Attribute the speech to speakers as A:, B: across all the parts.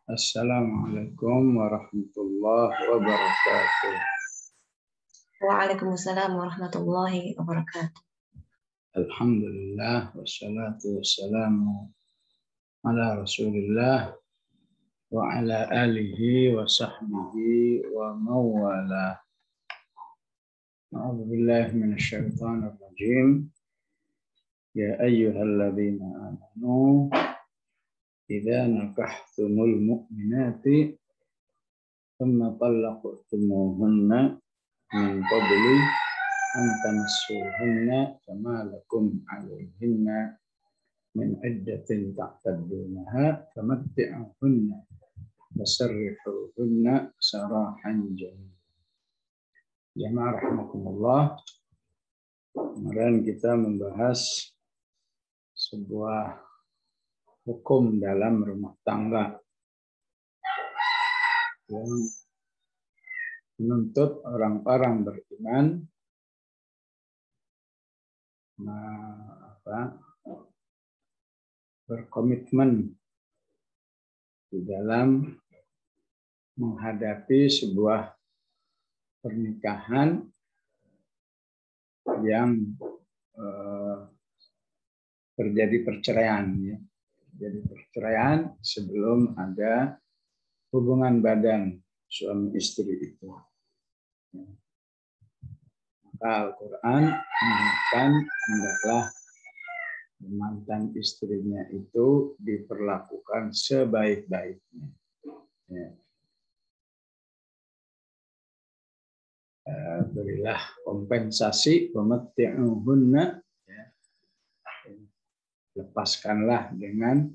A: Assalamualaikum warahmatullahi wabarakatuh.
B: Waalaikumsalam warahmatullahi wabarakatuh.
A: Alhamdulillah wassalatu wassalamu ala Rasulillah wa ala alihi wa sahbihi wa mawala. A'udzu billahi minasyaitonir rajim. Ya ayyuhalladzina amanu idza nakahtumul mu'minati thumma talaqtumuhunna min qabli an tamassuhunna fama lakum 'alayhinna min iddatin ta'taddunaha famatti'uhunna wasarrihuhunna sarahan jamila. Jamaah rahimakumullah. Kemarin kita membahas sebuah hukum dalam rumah tangga yang menuntut orang-orang beriman berkomitmen di dalam menghadapi sebuah pernikahan yang terjadi perceraian, ya. Jadi perceraian sebelum ada hubungan badan suami istri itu. Maka Al-Quran mengatakan hendaklah mantan istrinya itu diperlakukan sebaik-baiknya. Ya. Berilah kompensasi, pematti'uhunna, ya. Lepaskanlah dengan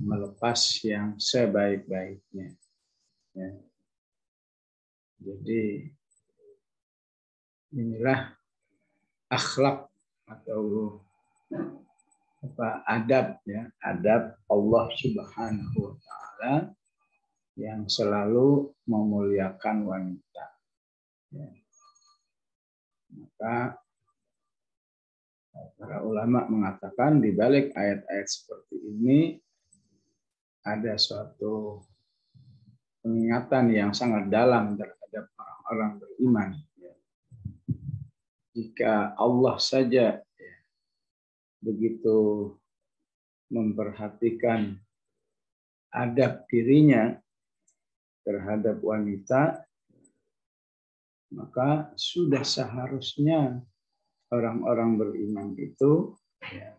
A: melepas yang sebaik-baiknya. Ya. Jadi inilah akhlak atau adab, ya, adab Allah Subhanahu wa taala yang selalu memuliakan wanita. Ya. Maka para ulama mengatakan di balik ayat-ayat seperti ini ada suatu pengingatan yang sangat dalam terhadap orang-orang beriman. Ya. Jika Allah saja, ya, begitu memperhatikan adab dirinya terhadap wanita, maka sudah seharusnya orang-orang beriman itu, ya,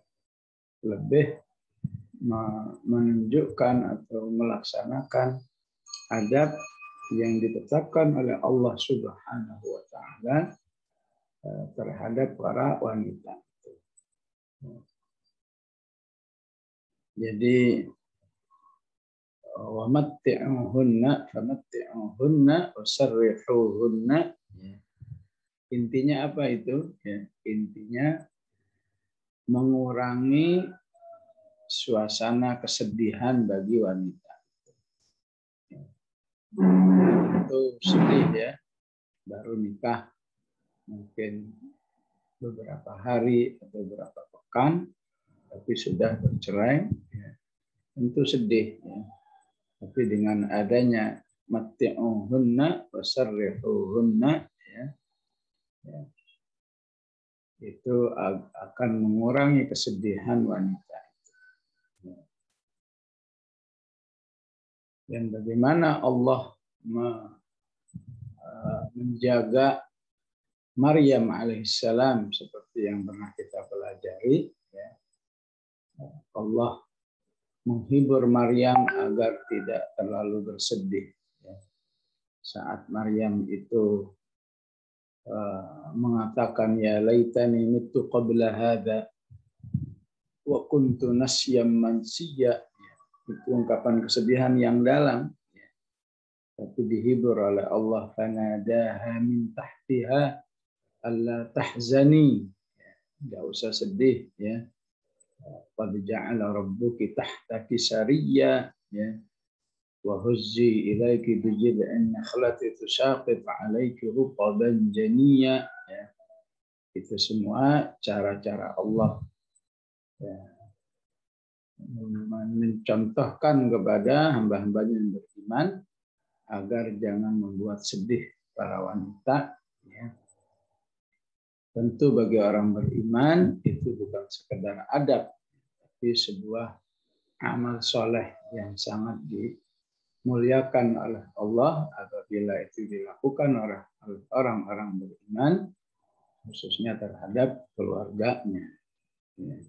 A: lebih menunjukkan atau melaksanakan adab yang ditetapkan oleh Allah Subhanahu wa taala terhadap para wanita. Jadi wa matti'uhunna famatti'uhunna wasarrihuhunna. Intinya apa itu? Ya, intinya mengurangi suasana kesedihan bagi wanita. Itu sedih, ya, baru nikah mungkin beberapa hari atau beberapa pekan, tapi sudah bercerai, ya, tentu sedih, ya. Tapi dengan adanya matti'uhunna wasarrihuhunna, ya, itu akan mengurangi kesedihan wanita. Dan bagaimana Allah menjaga Maryam alaihissalam seperti yang pernah kita pelajari, ya. Allah menghibur Maryam agar tidak terlalu bersedih, ya. Saat Maryam itu mengatakan ya laitani mittu qabla hadza wa kuntu nasyyan mansiyya, itu ungkapan kesedihan yang dalam, ya. Tapi dihibur oleh Allah, fanadaha min tahtiha alla tahzani, enggak usah sedih, ya. Qad ja'ala rabbuki tahtaki sariyya, ya. Wa huzzi ilaiki bi jid'in nakhlati tusaqit 'alaiki rutban janiyya, ya. Itu semua cara-cara Allah, ya, mencontohkan kepada hamba-hambanya yang beriman agar jangan membuat sedih para wanita. Ya. Tentu bagi orang beriman itu bukan sekedar adab, tapi sebuah amal soleh yang sangat dimuliakan oleh Allah apabila itu dilakukan oleh orang-orang beriman, khususnya terhadap keluarganya. Ya.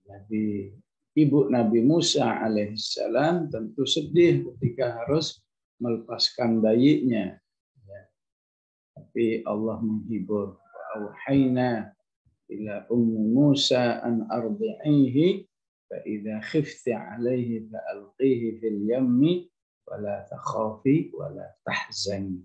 A: Jadi ibu Nabi Musa alaihissalam tentu sedih ketika harus melepaskan bayinya. Ya. Tapi Allah menghibur. Auhayna ila ummi Musa an ardi'ihi fa idza khifti 'alaihi fa alqihi fil yammi wa la takhafi wa la tahzani.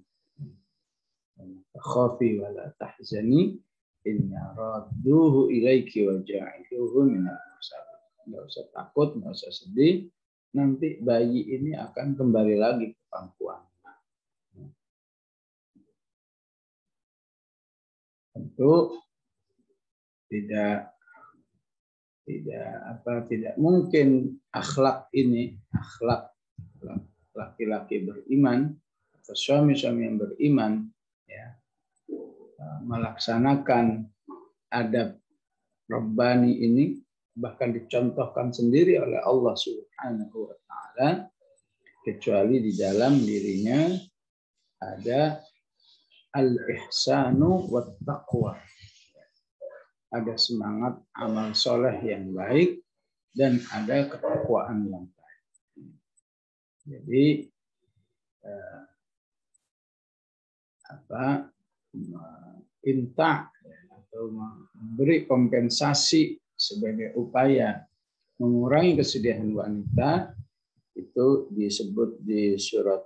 A: Takhafi wa la tahzani inna radduhu ilaiki wa ja'iluhu minal mursalin. Nggak usah takut, nggak usah sedih. Nanti bayi ini akan kembali lagi ke pangkuan. Tentu tidak mungkin akhlak ini, akhlak laki-laki beriman atau suami-suami yang beriman, ya, melaksanakan adab Rabbani ini, bahkan dicontohkan sendiri oleh Allah Subhanahu wa Ta'ala, kecuali di dalam dirinya ada al-ihsanu wat taqwa. Ada semangat amal soleh yang baik dan ada ketakwaan yang baik. Jadi inta atau memberi kompensasi sebagai upaya mengurangi kesedihan wanita itu disebut di surat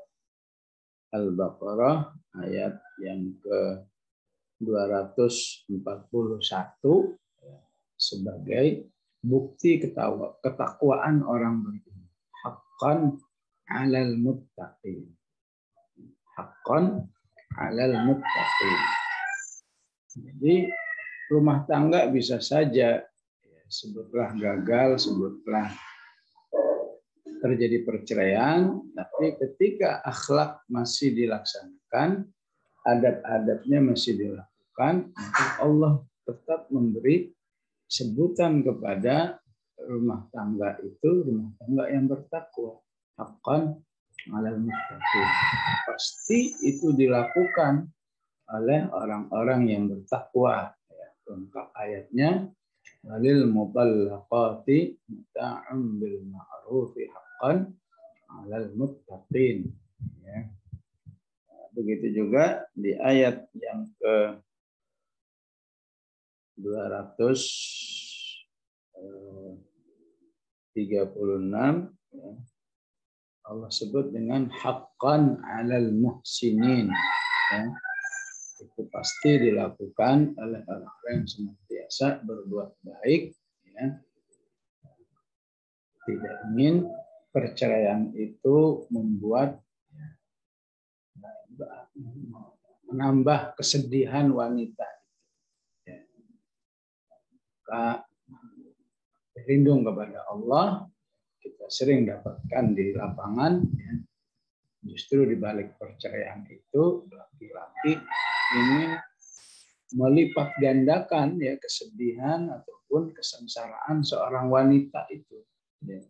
A: Al-Baqarah ayat yang ke-241 sebagai bukti ketakwaan orang beriman. Haqqan 'alal muttaqin. Haqqan 'alal muttaqin. Jadi rumah tangga bisa saja sebutlah gagal, sebutlah terjadi perceraian, tapi ketika akhlak masih dilaksanakan, adab-adabnya masih dilakukan, maka Allah tetap memberi sebutan kepada rumah tangga itu rumah tangga yang bertakwa. Haqqan 'alal muttaqin. Pasti itu dilakukan oleh orang-orang yang bertakwa. Lengkap ayatnya, walil mutallaqati mata'un bil ma'rufi haqqan 'alal muttaqin. Ya. Begitu juga di ayat yang ke 236 ya, Allah sebut dengan haqqan 'alal muhsinin. Ya. Itu pasti dilakukan oleh orang-orang yang senantiasa berbuat baik, ya. Tidak ingin perceraian itu membuat menambah kesedihan wanita. Ya. Maka berlindung kepada Allah, kita sering dapatkan di lapangan, ya. Justru di balik perceraian itu laki-laki ingin melipat gandakan ya kesedihan ataupun kesengsaraan seorang wanita itu. Ya.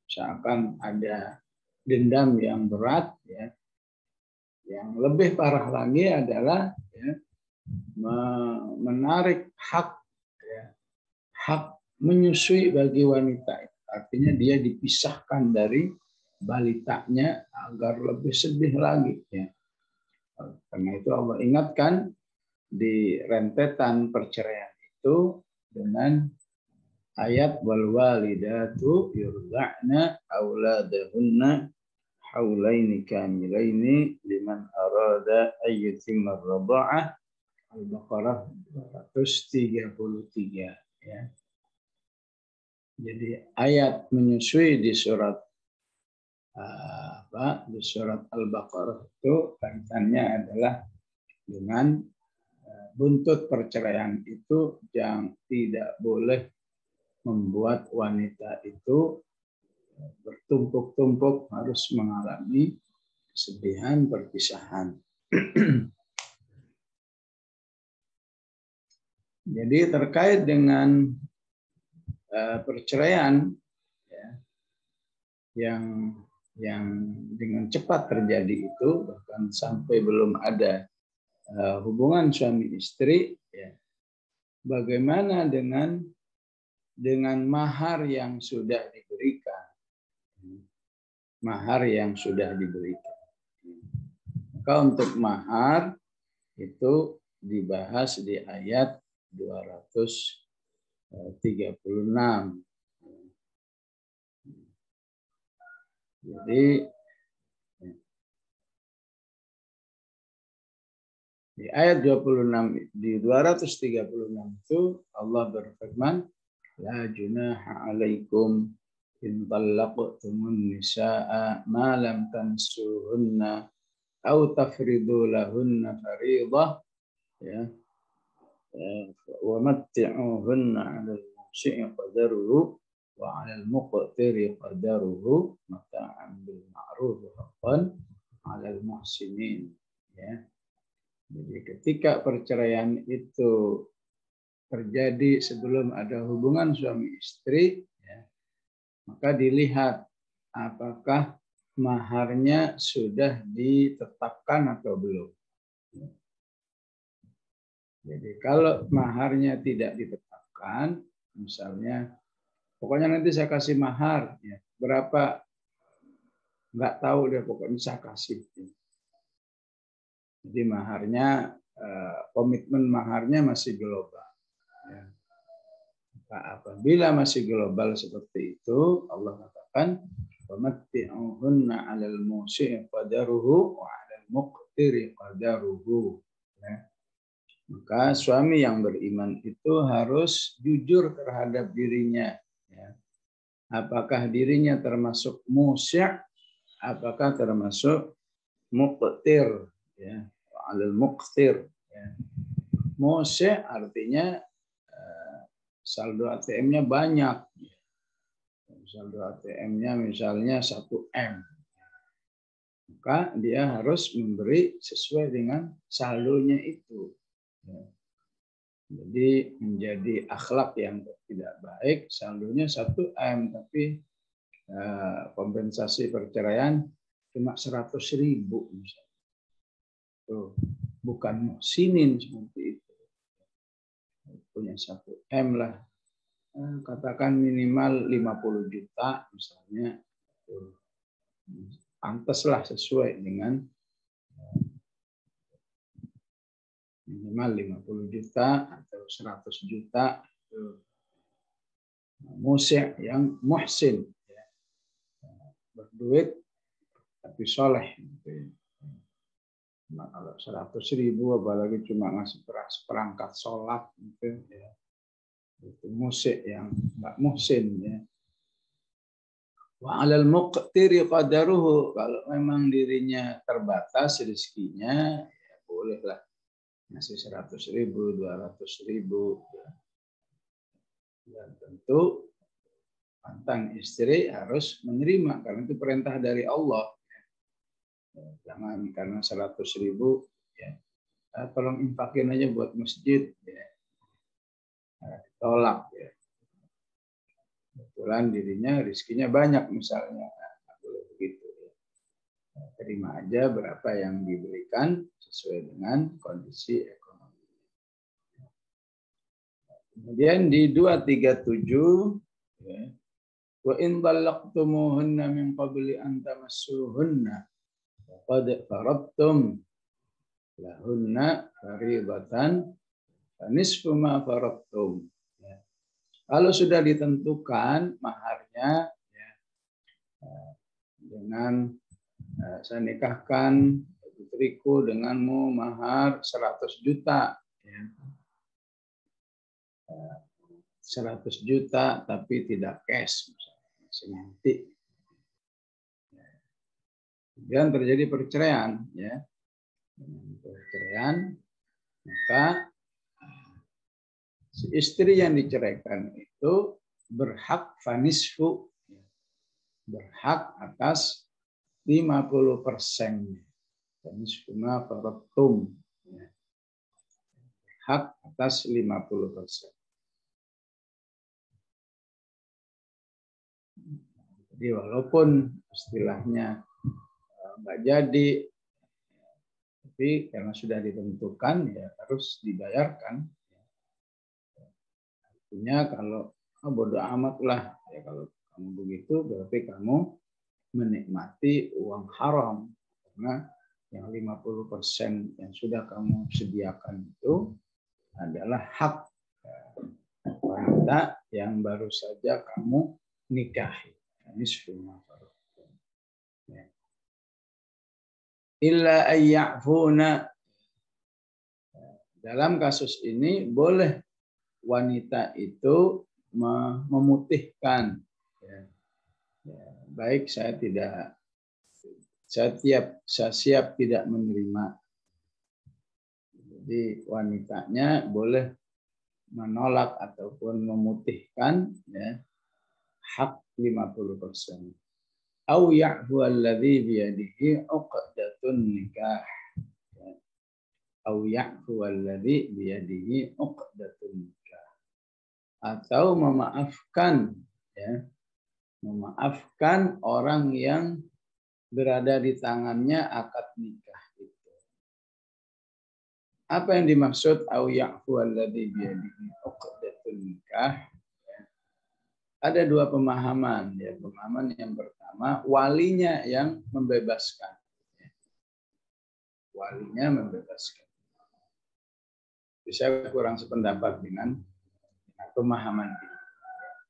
A: Seakan ada dendam yang berat, ya. Yang lebih parah lagi adalah ya, menarik hak, ya, hak menyusui bagi wanita. Artinya dia dipisahkan dari balitanya agar lebih sedih lagi. Ya. Karena itu Allah ingatkan di rentetan perceraian itu dengan ayat wal walidatu yurda'na auladahunna haulaini kamilaini liman arada ayyutimma ar-radha'ah. Al-Baqarah 233 ya. Jadi ayat menyusui di surat di surat Al-Baqarah itu kaitannya adalah dengan buntut perceraian itu yang tidak boleh membuat wanita itu bertumpuk-tumpuk harus mengalami kesedihan perpisahan. Jadi terkait dengan perceraian ya, yang dengan cepat terjadi itu, bahkan sampai belum ada hubungan suami istri, ya, bagaimana dengan mahar yang sudah diberikan, mahar yang sudah diberikan. Maka untuk mahar itu dibahas di ayat 236. Jadi di ayat 26, di 236 itu Allah berfirman, la junaha alaikum in talaqtumun nisaa ma lam tamsuhunna aw tafridu lahunna fariidah ya wa matti'uhunna 'alal musii'i qadaruhu wa 'alal muqtiri qadaruhu mata'an bil ma'ruf haqqan 'alal muhsinin ya. Jadi ketika perceraian itu terjadi sebelum ada hubungan suami istri, ya, maka dilihat apakah maharnya sudah ditetapkan atau belum. Jadi kalau maharnya tidak ditetapkan, misalnya, pokoknya nanti saya kasih mahar, ya, berapa nggak tahu deh, pokoknya saya kasih. Jadi maharnya, komitmen maharnya masih global. Ya. Apabila masih global seperti itu, Allah katakan, "Wamatti'uhunna 'alal musii'i qadaruhu wa 'alal muqtiri qadaruhu." Ya. Maka suami yang beriman itu harus jujur terhadap dirinya. Ya. Apakah dirinya termasuk musi', apakah termasuk muqtir, ya, 'alal muqtir. Ya. Musi' artinya saldo ATM-nya banyak. Saldo ATM-nya misalnya 1M. Maka dia harus memberi sesuai dengan saldonya itu. Jadi menjadi akhlak yang tidak baik, saldonya 1M, tapi kompensasi perceraian cuma 100.000 misalnya. Tuh, bukan muhsinin seperti itu. Punya 1M lah, katakan minimal 50 juta misalnya, pantaslah sesuai dengan minimal 50 juta atau 100 juta. Musi' yang muhsin, ya, berduit tapi soleh. Nah, kalau 100.000 apalagi cuma ngasih perangkat sholat gitu, ya, itu musi' yang nggak muhsin, ya. Wa 'alal muqtiri qadaruhu, kalau memang dirinya terbatas rezekinya, ya bolehlah ngasih 100.000, 200.000. Ya. Dan tentu mantan istri harus menerima karena itu perintah dari Allah. Jangan karena 100.000, ya, tolong infakin aja buat masjid, ya, tolak, ya. Kebetulan dirinya rezekinya banyak misalnya, nggak boleh begitu, ya. Terima aja berapa yang diberikan sesuai dengan kondisi ekonomi. Kemudian di 237, ya, wa in talaqtumuhunna min qabli an tamassuhunna qad faradtum lahunna fariidatan nisfu ma faradtum. Ya. Kalau sudah ditentukan maharnya, ya, dengan saya nikahkan putriku denganmu mahar 100 juta, ya. 100 juta tapi tidak cash, masih nanti. Dan terjadi perceraian, ya. Perceraian, maka si istri yang diceraikan itu berhak fanisfu, berhak atas 50%. Fanisfu ma faradtum, hak atas 50%. Jadi walaupun istilahnya nggak jadi, tapi karena sudah ditentukan ya harus dibayarkan. Artinya kalau bodoh amat lah ya, kalau kamu begitu berarti kamu menikmati uang haram, karena yang 50% yang sudah kamu sediakan itu adalah hak wanita yang baru saja kamu nikahi. Ini semua. Illa ayya'funa. Dalam kasus ini boleh wanita itu memutihkan. Baik, saya siap tidak menerima. Jadi wanitanya boleh menolak ataupun memutihkan ya, hak 50%. Au ya'fu alladhi biyadihi 'uqdatun nikah. Au ya'fu alladhi biyadihi 'uqdatun nikah. Atau memaafkan ya. Memaafkan orang yang berada di tangannya akad nikah itu. Apa yang dimaksud au ya'fu alladhi biyadihi 'uqdatun nikah? Ada dua pemahaman ya. Pemahaman yang pertama, walinya yang membebaskan. Walinya membebaskan. Saya kurang sependapat dengan pemahaman ini.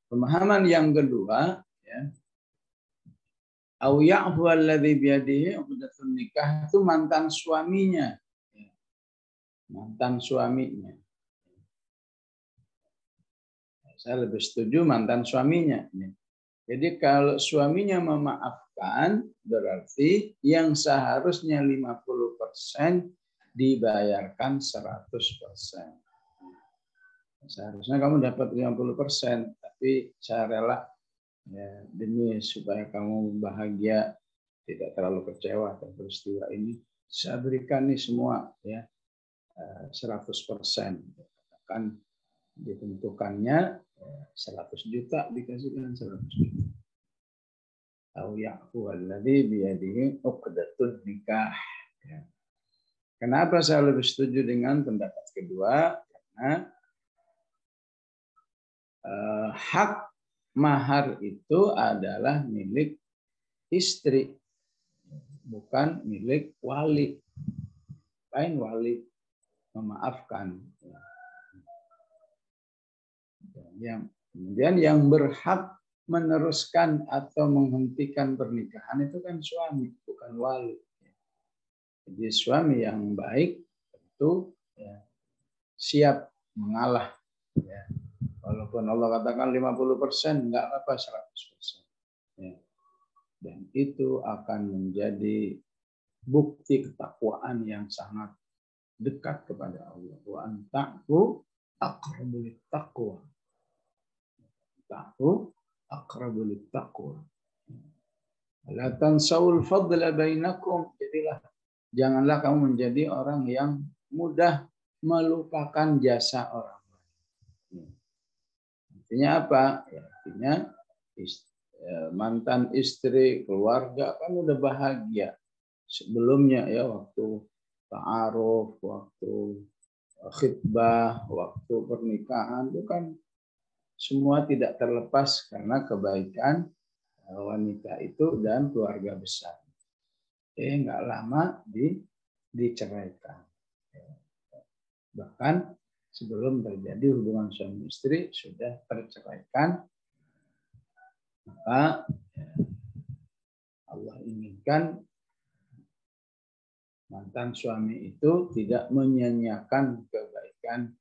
A: Pemahaman yang kedua ya, au ya'fu alladzi biyadihi 'uqdatun nikah, itu mantan suaminya. Mantan suaminya. Saya lebih setuju mantan suaminya. Jadi kalau suaminya memaafkan, berarti yang seharusnya 50% dibayarkan 100%. Seharusnya kamu dapat 50%, tapi saya rela ya, demi supaya kamu bahagia, tidak terlalu kecewa atas peristiwa ini, saya berikan nih semua ya 100%. Katakan ditentukannya 100 juta, dikasihkan 100 juta. Au ya'fu alladzi biyadihi 'uqdatun nikah. Kenapa saya lebih setuju dengan pendapat kedua? Karena hak mahar itu adalah milik istri, bukan milik wali. Lain wali memaafkan. Kemudian yang berhak meneruskan atau menghentikan pernikahan itu kan suami, bukan wali. Jadi suami yang baik tentu ya, siap mengalah. Ya. Walaupun Allah katakan 50%, enggak apa-apa 100%. Ya. Dan itu akan menjadi bukti ketakwaan yang sangat dekat kepada Allah. Wa anta'fu aqrabu lit-taqwa. Ta'fu aqrabu lit-taqwa. La tansawul fadla bainakum. Jadilah, janganlah kamu menjadi orang yang mudah melupakan jasa orang lain. Artinya apa? Ya, artinya mantan istri, keluarga kan udah bahagia sebelumnya ya, waktu ta'aruf, waktu khitbah, waktu pernikahan itu kan semua tidak terlepas karena kebaikan wanita itu dan keluarga besar. Nggak lama diceraikan. Bahkan sebelum terjadi hubungan suami istri sudah terceraikan, maka Allah inginkan mantan suami itu tidak menyia-nyiakan kebaikan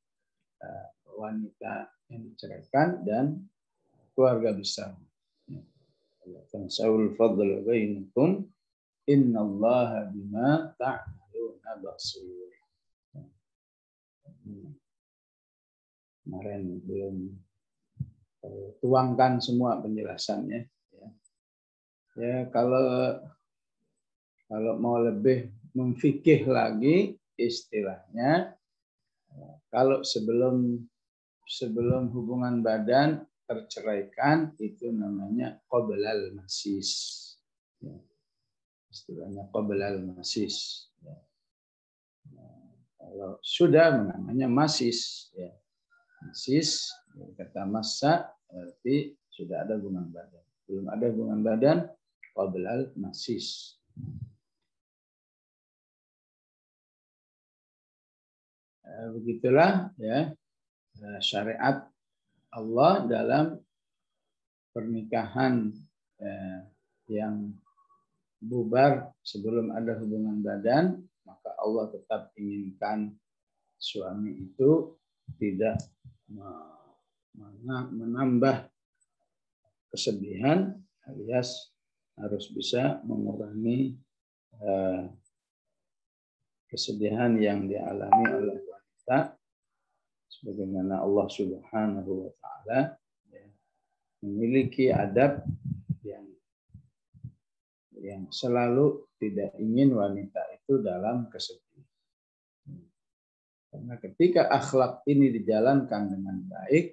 A: wanita yang diceraikan dan keluarga besar. Tansaul fadl bainakum innallaha bima ta'maluna basir. Kemarin belum tuangkan semua penjelasannya. Ya, kalau mau lebih memfikih lagi istilahnya, kalau sebelum hubungan badan terceraikan itu namanya qoblal masis. Ya, istilahnya qoblal masis. Ya. Kalau sudah namanya masis. Ya. Masis, kata masa berarti sudah ada hubungan badan. Belum ada hubungan badan, qoblal masis. Begitulah ya syariat Allah dalam pernikahan yang bubar sebelum ada hubungan badan, maka Allah tetap inginkan suami itu tidak menambah kesedihan, alias harus bisa mengurangi kesedihan yang dialami oleh wanita, sebagaimana Allah Subhanahu wa taala memiliki adab yang selalu tidak ingin wanita itu dalam kesedihan. Karena ketika akhlak ini dijalankan dengan baik,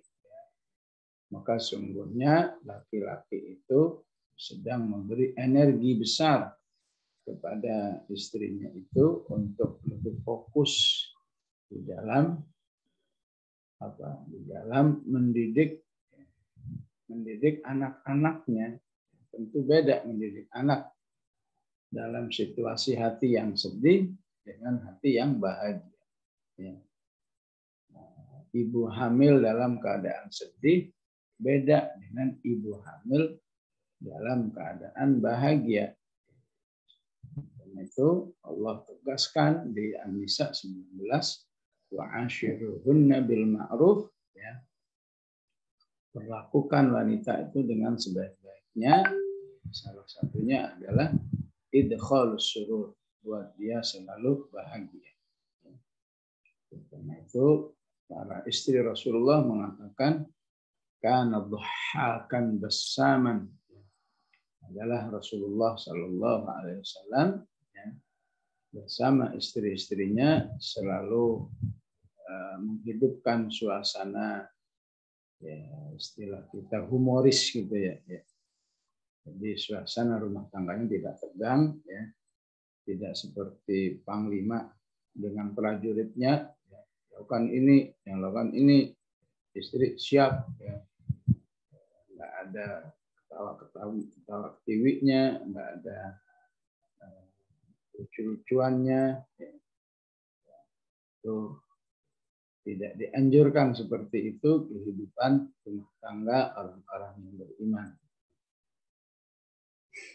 A: maka sungguhnya laki-laki itu sedang memberi energi besar kepada istrinya itu untuk lebih fokus di dalam mendidik anak-anaknya. Tentu beda mendidik anak dalam situasi hati yang sedih dengan hati yang bahagia. Ya. Ibu hamil dalam keadaan sedih beda dengan ibu hamil dalam keadaan bahagia. Karena itu Allah tegaskan di An-Nisa 19, wa'ashiruhunna bil ma'ruf, ya. Perlakukan wanita itu dengan sebaik-baiknya. Salah satunya adalah idkhalus surur, buat dia selalu bahagia. Karena itu para istri Rasulullah mengatakan kana dhahhakan bassaman, adalah Rasulullah Shallallahu Alaihi Wasallam bersama istri-istrinya selalu menghidupkan suasana, ya, istilah kita humoris gitu ya. Jadi suasana rumah tangganya tidak tegang, ya, tidak seperti panglima dengan prajuritnya, ya, lakukan ini, yang lakukan ini, istri siap, ya. Nggak ada ketawa ketiwinya, nggak ada lucu-lucuannya, ya. Itu tidak dianjurkan seperti itu kehidupan rumah tangga orang-orang yang beriman.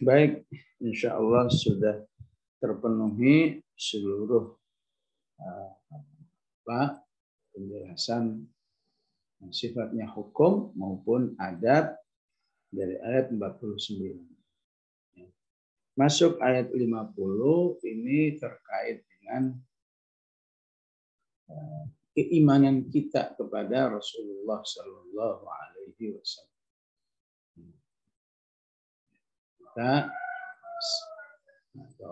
A: Baik, insya Allah sudah terpenuhi seluruh penjelasan sifatnya hukum maupun adab dari ayat 49. Masuk ayat 50 ini terkait dengan keimanan kita kepada Rasulullah Sallallahu Alaihi Wasallam.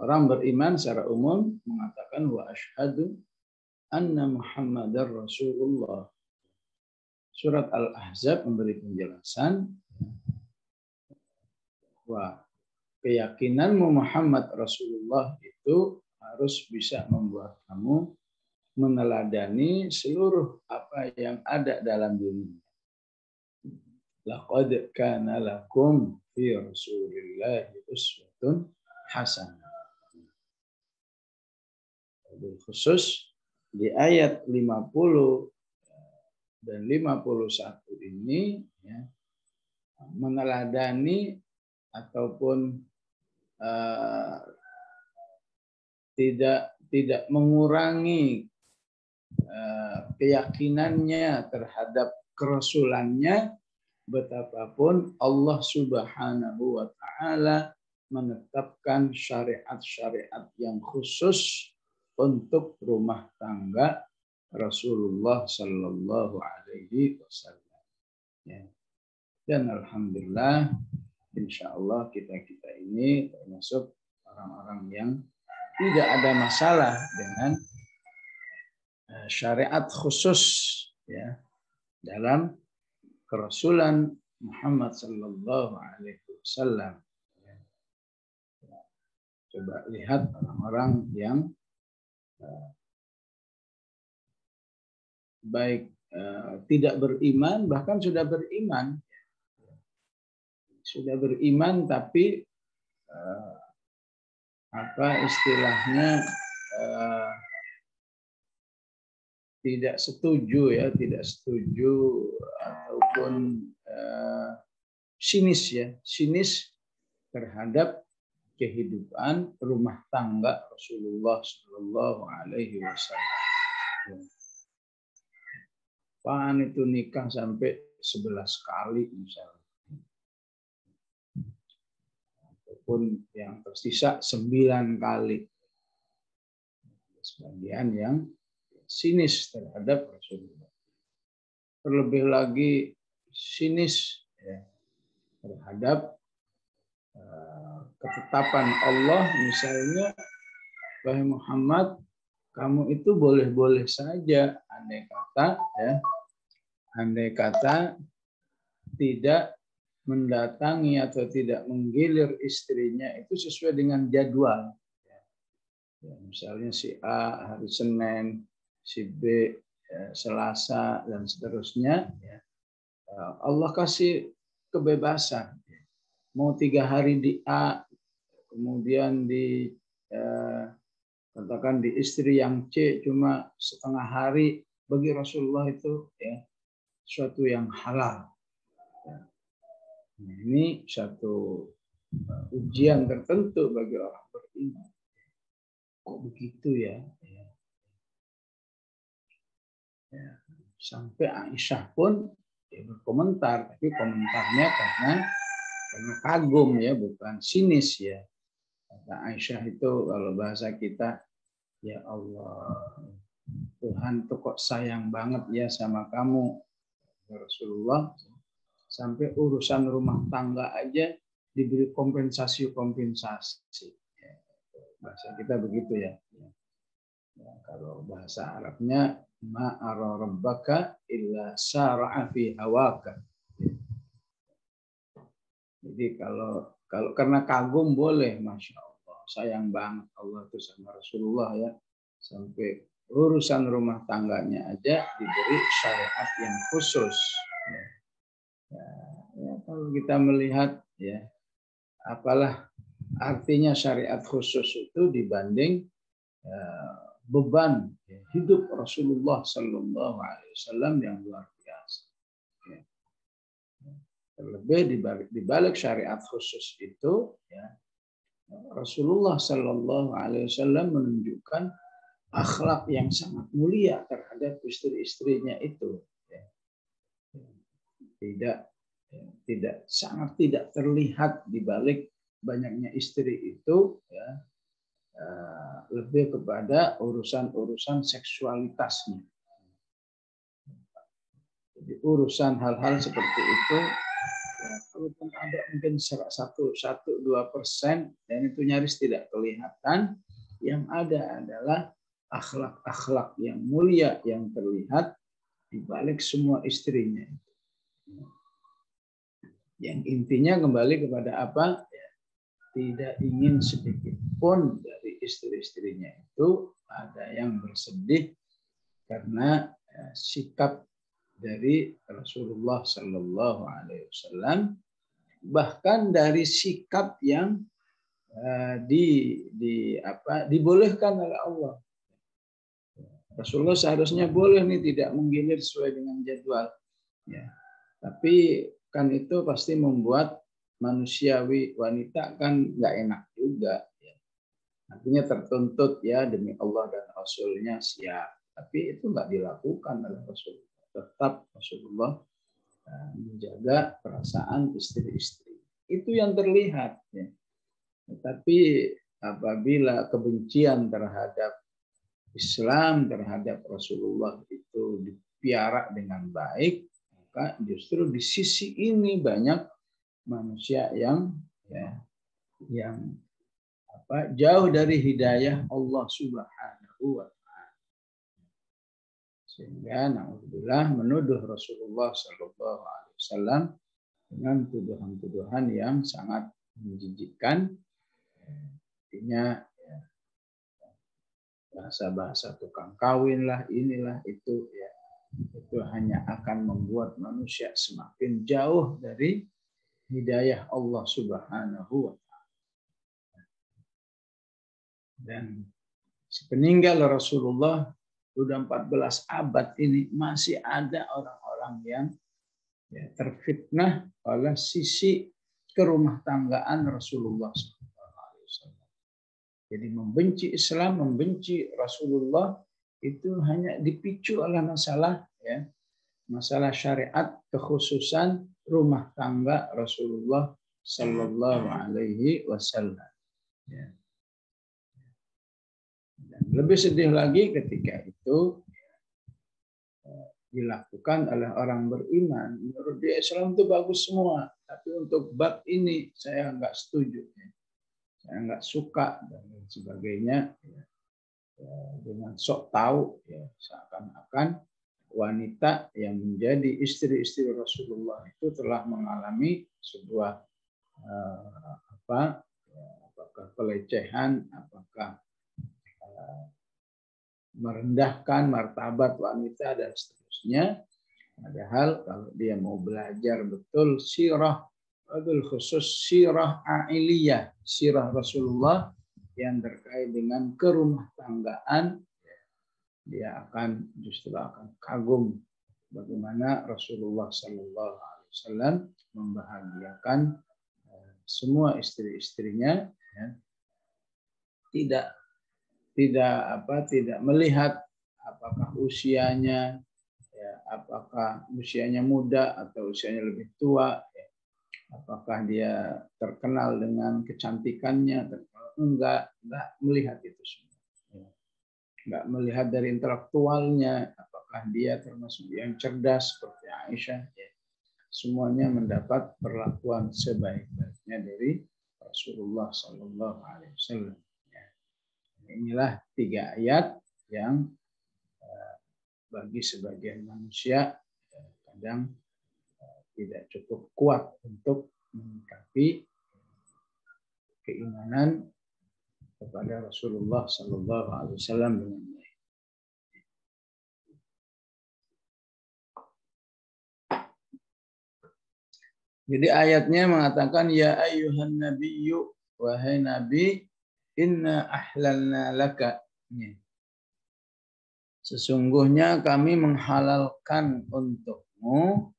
A: Orang beriman secara umum mengatakan wa asyhadu anna Muhammadar Rasulullah. Surat Al-Ahzab memberi penjelasan bahwa keyakinanmu Muhammad Rasulullah itu harus bisa membuat kamu meneladani seluruh apa yang ada dalam dirinya. Laqad kana lakum fi Rasulillahi uswatun hasanah. Khusus di ayat 50 dan 51 ini, ya, meneladani ataupun tidak mengurangi keyakinannya terhadap kerasulannya, betapapun Allah Subhanahu wa taala menetapkan syariat-syariat yang khusus untuk rumah tangga Rasulullah Sallallahu Alaihi Wasallam. Ya. Dan alhamdulillah, insya Allah kita ini termasuk orang-orang yang tidak ada masalah dengan syariat khusus ya dalam kerasulan Muhammad Sallallahu Alaihi Wasallam. Coba lihat orang-orang yang baik tidak beriman, bahkan sudah beriman tapi apa istilahnya tidak setuju ataupun sinis terhadap kehidupan rumah tangga Rasulullah Shallallahu Alaihi Wasallam. Apaan itu nikah sampai 11 kali misalnya, ataupun yang tersisa 9 kali. Sebagian yang sinis terhadap Rasulullah. Terlebih lagi sinis ya, terhadap ketetapan Allah, misalnya, wahai Muhammad, kamu itu boleh-boleh saja, andai kata tidak mendatangi atau tidak menggilir istrinya itu sesuai dengan jadwal. Ya, misalnya si A hari Senin, si B Selasa, dan seterusnya. Ya. Allah kasih kebebasan. Mau 3 hari di A, kemudian di katakan di istri yang C cuma setengah hari, bagi Rasulullah itu ya suatu yang halal. Ya. Nah, ini satu ujian tertentu bagi orang beriman. Kok begitu ya? Ya. Sampai Aisyah pun ya berkomentar, tapi komentarnya karena kagum ya, bukan sinis ya. Kata Aisyah itu kalau bahasa kita, ya Allah, Tuhan tuh kok sayang banget ya sama kamu Rasulullah, sampai urusan rumah tangga aja diberi kompensasi. Ya, bahasa kita begitu ya. Ya, kalau bahasa Arabnya ma'ara rabbaka illa sara'a fi hawaka. Jadi kalau karena kagum boleh, Masya Allah, sayang banget Allah itu sama Rasulullah ya, sampai urusan rumah tangganya aja diberi syariat yang khusus. Ya, kalau kita melihat ya, apalah artinya syariat khusus itu dibanding beban hidup Rasulullah Sallallahu Alaihi Wasallam yang luar biasa. Ya. Terlebih di balik syariat khusus itu, ya, Rasulullah Sallallahu Alaihi Wasallam menunjukkan akhlak yang sangat mulia terhadap istri-istrinya itu. Ya. Sangat tidak terlihat di balik banyaknya istri itu, ya, lebih kepada urusan seksualitasnya. Jadi urusan hal-hal seperti itu, ya, kalaupun ada mungkin 1-2%, dan itu nyaris tidak kelihatan, yang ada adalah akhlak-akhlak yang mulia yang terlihat di balik semua istrinya. Yang intinya kembali kepada apa? Ya, tidak ingin sedikit pun dari istri-istrinya itu ada yang bersedih karena sikap dari Rasulullah Sallallahu Alaihi Wasallam, bahkan dari sikap yang dibolehkan oleh Allah. Rasulullah seharusnya boleh nih tidak menggilir sesuai dengan jadwal, ya. Tapi kan itu pasti membuat manusiawi wanita kan nggak enak juga. Ya. Artinya tertuntut ya demi Allah dan Rasulnya siap. Tapi itu nggak dilakukan oleh Rasulullah. Tetap Rasulullah menjaga perasaan istri-istri. Itu yang terlihat. Ya. Tetapi apabila kebencian terhadap Islam, terhadap Rasulullah itu dipiara dengan baik, maka justru di sisi ini banyak manusia yang jauh dari hidayah Allah Subhanahu wa taala. Sehingga naudzubillah menuduh Rasulullah sallallahu alaihi wasallam dengan tuduhan-tuduhan yang sangat menjijikkan. Artinya bahasa-bahasa tukang kawin lah, inilah itu ya. Itu hanya akan membuat manusia semakin jauh dari hidayah Allah Subhanahu wa taala. Dan sepeninggal Rasulullah sudah 14 abad ini masih ada orang-orang yang terfitnah oleh sisi kerumah tanggaan Rasulullah SAW. Jadi membenci Islam, membenci Rasulullah itu hanya dipicu oleh masalah masalah syariat, kekhususan rumah tangga Rasulullah Sallallahu Alaihi Wasallam. Dan lebih sedih lagi ketika itu dilakukan oleh orang beriman. Menurut dia Islam itu bagus semua, tapi untuk bab ini saya nggak setuju, saya nggak suka dan sebagainya. Dengan sok tahu seakan-akan wanita yang menjadi istri-istri Rasulullah itu telah mengalami sebuah apakah pelecehan, apakah merendahkan martabat wanita dan seterusnya. Padahal kalau dia mau belajar betul sirah, wabil khusus sirah a'iliyah, sirah Rasulullah yang terkait dengan kerumah tanggaan, dia justru akan kagum bagaimana Rasulullah Sallallahu Alaihi Wasallam membahagiakan semua istri-istrinya, tidak melihat apakah usianya muda atau usianya lebih tua, apakah dia terkenal dengan kecantikannya, enggak melihat itu semua. Enggak melihat dari intelektualnya, apakah dia termasuk yang cerdas seperti Aisyah. Semuanya mendapat perlakuan sebaik-baiknya dari Rasulullah Sallallahu Alaihi Wasallam. Inilah 3 ayat yang bagi sebagian manusia kadang tidak cukup kuat untuk menyikapi keimanan kepada Rasulullah Sallallahu Alaihi Wasallam dengan baik. Jadi ayatnya mengatakan ya ayyuhan nabiyyu, wahai nabi, inna ahlalna laka. Sesungguhnya kami menghalalkan untukmu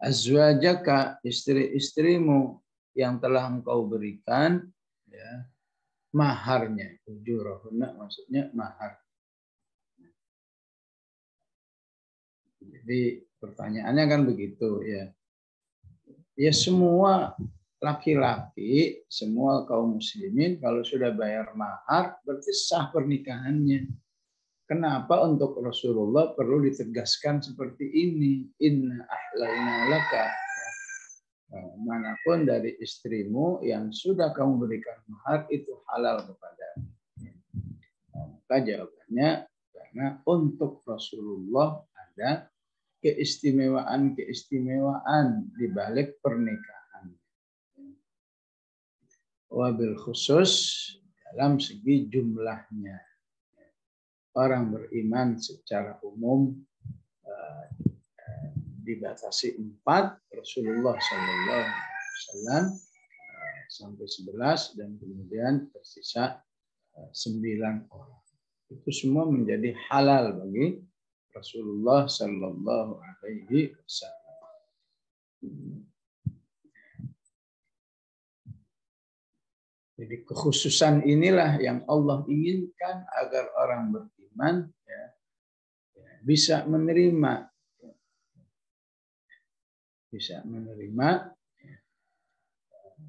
A: azwajaka, istri-istrimu yang telah engkau berikan maharnya. Ujurahunna maksudnya mahar. Jadi pertanyaannya kan begitu ya. Ya semua laki-laki, semua kaum muslimin kalau sudah bayar mahar berarti sah pernikahannya. Kenapa untuk Rasulullah perlu ditegaskan seperti ini? Inna ahlalna laka. Manapun dari istrimu yang sudah kamu berikan mahar itu halal kepadamu. Maka jawabannya karena untuk Rasulullah ada keistimewaan di balik pernikahan. Wabil khusus dalam segi jumlahnya. Orang beriman secara umum dibatasi 4, Rasulullah Sallallahu Alaihi Wasallam sampai 11 dan kemudian tersisa 9 orang. Itu semua menjadi halal bagi Rasulullah Sallallahu Alaihi Wasallam. Jadi kekhususan inilah yang Allah inginkan agar orang beriman bisa menerima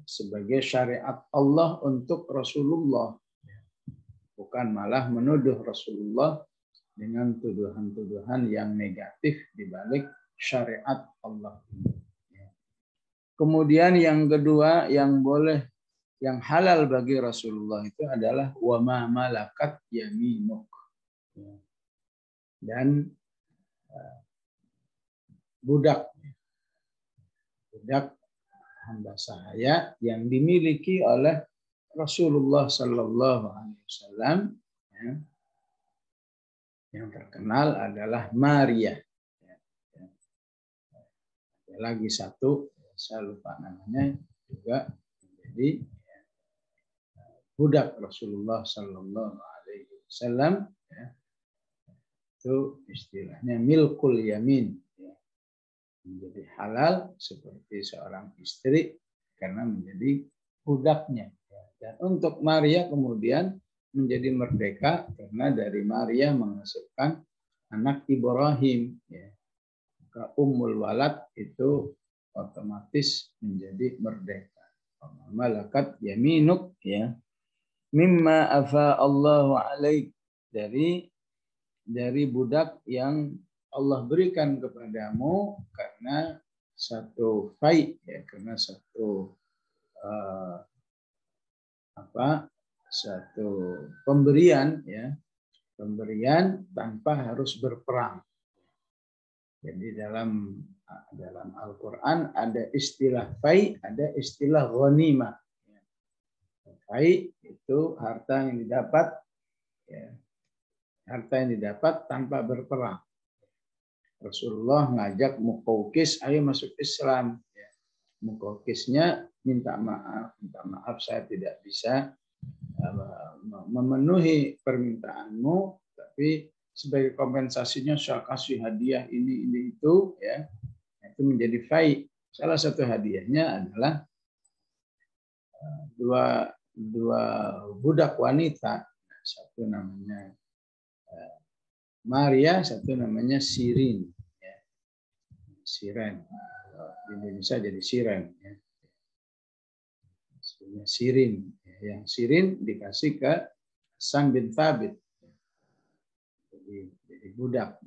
A: sebagai syariat Allah untuk Rasulullah, bukan malah menuduh Rasulullah dengan tuduhan-tuduhan yang negatif di balik syariat Allah. Kemudian yang kedua yang boleh, yang halal bagi Rasulullah itu adalah wa ma malakat yaminuk. Dan budak hamba sahaya yang dimiliki oleh Rasulullah Sallallahu Alaihi Wasallam, yang terkenal adalah Maria. Ada lagi satu, saya lupa namanya, juga menjadi budak Rasulullah Sallallahu Alaihi Wasallam. Itu istilahnya milkul yamin, menjadi halal seperti seorang istri karena menjadi budaknya. Dan untuk Maria kemudian menjadi merdeka karena dari Maria menghasilkan anak Ibrahim. Maka Ummul Walad itu otomatis menjadi merdeka. Malakat yaminuk, mimma afa Allahu alaik, dari budak yang Allah berikan kepadamu karena satu karena satu satu pemberian, pemberian tanpa harus berperang. Jadi dalam Al-Quran ada istilah fai, ada istilah ghanimah. Fai itu harta yang didapat tanpa berperang. Rasulullah ngajak Muqawqis, ayo masuk Islam. Muqawqisnya minta maaf saya tidak bisa memenuhi permintaanmu, tapi sebagai kompensasinya saya kasih hadiah ini itu, itu menjadi fai. Salah satu hadiahnya adalah dua budak wanita, satu namanya Maria, satu namanya Sirin. Siren, di Indonesia jadi Siren. Sirin, yang Sirin dikasih ke Hasan bin Thabit, jadi budak.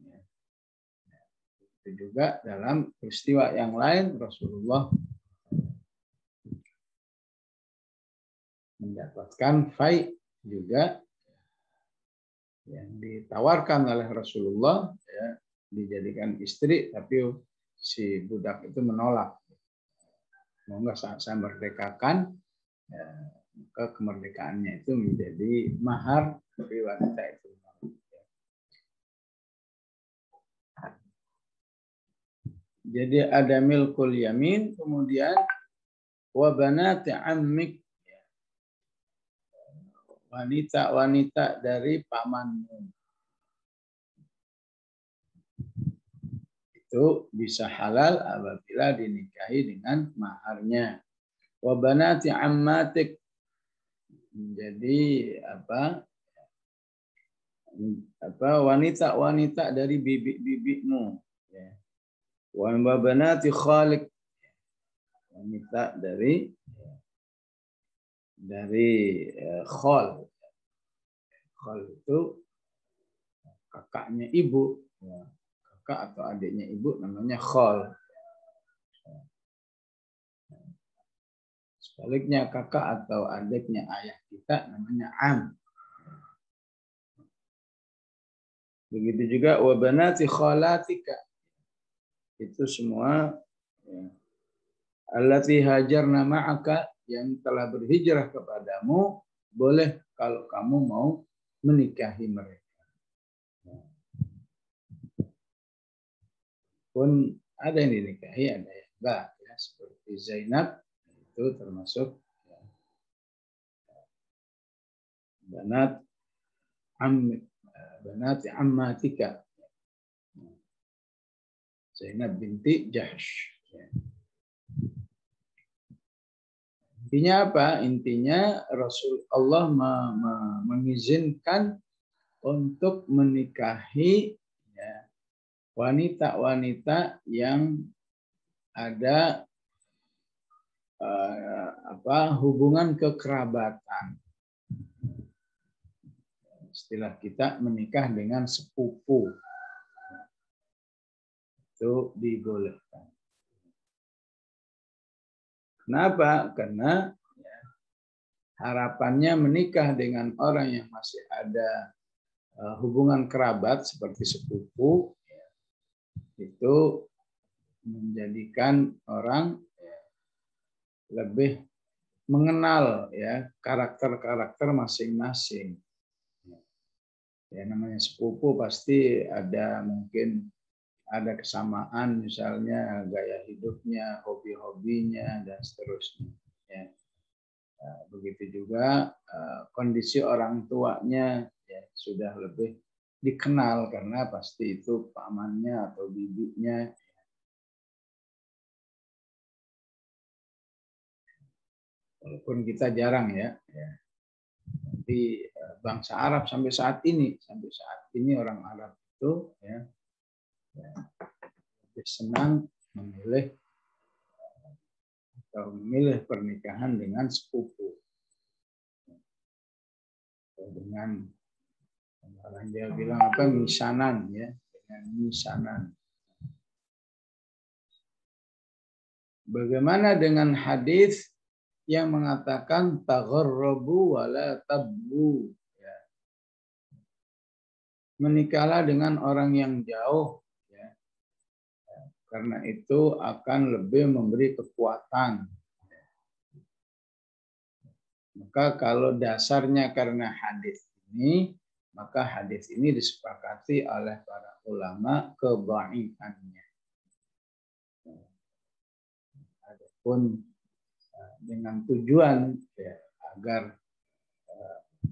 A: Itu juga dalam peristiwa yang lain Rasulullah mendapatkan fai juga yang ditawarkan oleh Rasulullah, dijadikan istri, tapi si budak itu menolak. Mau nggak saya merdekakan, maka kemerdekaannya itu menjadi mahar dari wanita itu. Jadi ada milkul yamin, kemudian wa banati ammik, wanita-wanita dari pamanmu. Itu bisa halal apabila dinikahi dengan maharnya. Wa banati ammatik, jadi wanita-wanita dari bibi-bibimu. Wa banati khalik, wanita dari khol. Khol itu kakaknya ibu, kakak atau adiknya ibu namanya khol. Sebaliknya kakak atau adiknya ayah kita namanya am. Begitu juga wa banati khalatika, itu semua allati hajarna ma'aka, yang telah berhijrah kepadamu, boleh kalau kamu mau menikahi mereka. Pun ada yang dinikahi, ada yang enggak, seperti Zainab itu termasuk banati ammatika, Zainab binti Jahsh. Intinya apa? Intinya Rasulullah mengizinkan untuk menikahi wanita-wanita yang ada hubungan kekerabatan. Istilah kita menikah dengan sepupu. itu dibolehkan. Kenapa? Karena harapannya menikah dengan orang yang masih ada hubungan kerabat seperti sepupu, itu menjadikan orang lebih mengenal karakter-karakter masing-masing. Ya, namanya sepupu pasti ada mungkin ada kesamaan, misalnya gaya hidupnya, hobi-hobinya, dan seterusnya. Ya. Begitu juga kondisi orang tuanya sudah lebih dikenal karena pasti itu pamannya atau bibinya. Walaupun kita jarang ya. Tapi bangsa Arab sampai saat ini orang Arab itu lebih senang memilih pernikahan dengan sepupu. Dengan orang Jawa bilang misanan ya, dengan misanan. Bagaimana dengan hadis yang mengatakan tagharrabu wala tabbu, ya. Menikahlah dengan orang yang jauh, ya. Karena itu akan lebih memberi kekuatan. Maka kalau dasarnya karena hadis ini, maka hadis ini disepakati oleh para ulama kedhaifannya. Adapun dengan tujuan agar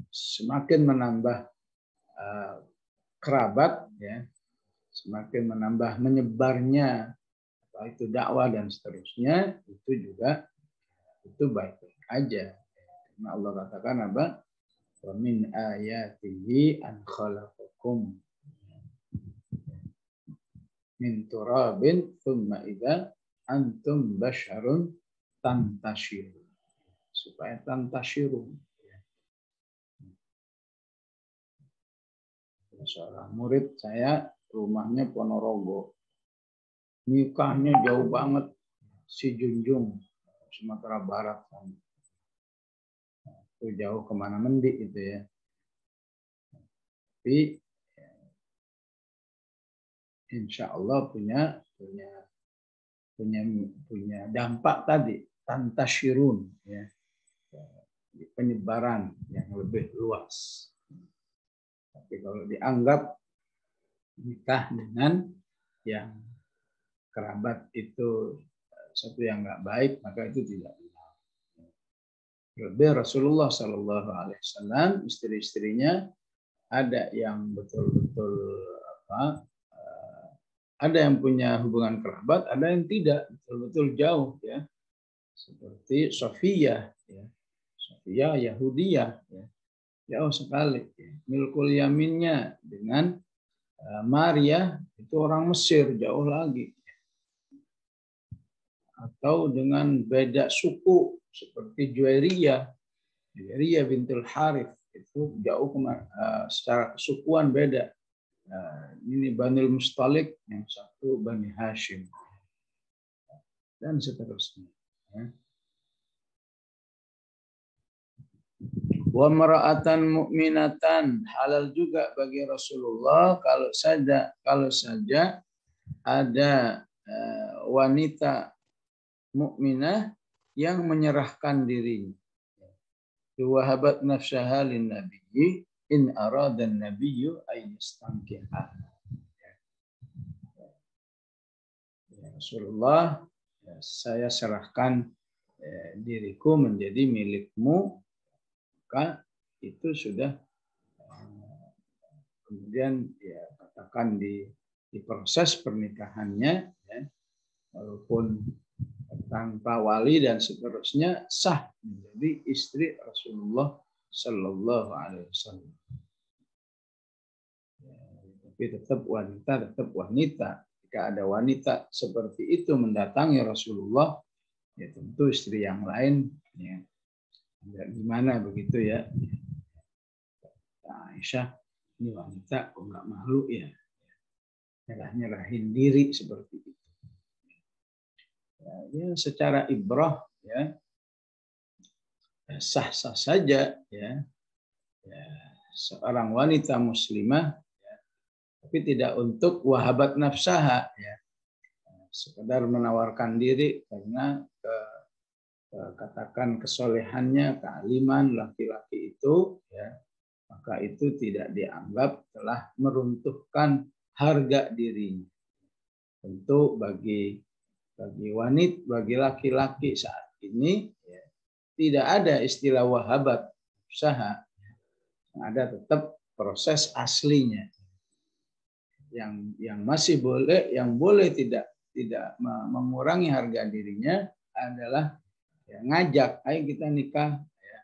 A: semakin menambah kerabat, semakin menambah menyebarnya itu dakwah dan seterusnya, itu juga itu baik-baik aja. Karena Allah katakan apa? Wa min ayatihi an khalaqakum min turabin thumma idza antum basyarun tantashiru, supaya tantashiru. Seorang murid saya rumahnya Ponorogo, nikahnya jauh banget, si Junjung, Sumatera Barat, itu jauh kemana mendi itu ya. Tapi insya Allah punya dampak tadi, tantashirun, ya, penyebaran yang lebih luas. Tapi kalau dianggap nikah dengan yang kerabat itu satu yang nggak baik, maka itu tidak benar. Lebih Rasulullah Shallallahu Alaihi Wasallam, istri-istrinya ada yang betul-betul ada yang punya hubungan kerabat, ada yang tidak, betul-betul jauh ya. Seperti Sofia, ya. Sofia Yahudiyah, ya. Jauh sekali. Ya. Milkul yaminnya dengan Maria itu orang Mesir, jauh lagi. Atau dengan beda suku seperti Juwairiyah bintul Harith, itu jauh secara kesukuan beda. Ini Banil Mustalik, yang satu Bani Hashim, dan seterusnya. Wa mar'atan mu'minatan, halal juga bagi Rasulullah kalau saja ada wanita mukminah yang menyerahkan dirinya. Wahabat nafsaha lin nabiyyi in arada an-nabiyyu ay yastankiha. Rasulullah, saya serahkan diriku menjadi milikmu, maka itu sudah kemudian ya katakan di proses pernikahannya, ya, walaupun tanpa wali dan seterusnya, sah menjadi istri Rasulullah Sallallahu Alaihi Wasallam. Tapi tetap wanita. Jika ada wanita seperti itu mendatangi Rasulullah, ya tentu istri yang lain, ya, gimana begitu ya. Aisyah, ini wanita kok nggak malu ya. nyerah-nyerahin diri seperti itu. Ya, secara ibrah ya sah-sah saja ya, seorang wanita muslimah ya, tapi tidak untuk wahabat nafsaha ya, sekedar menawarkan diri karena katakan kesolehannya, kealiman laki-laki itu ya, maka itu tidak dianggap telah meruntuhkan harga dirinya. Tentu bagi wanita, bagi laki-laki saat ini ya, tidak ada istilah wahabat usaha, ada tetap proses aslinya yang masih boleh, yang boleh tidak mengurangi harga dirinya adalah ya, ngajak, ayo kita nikah, ya,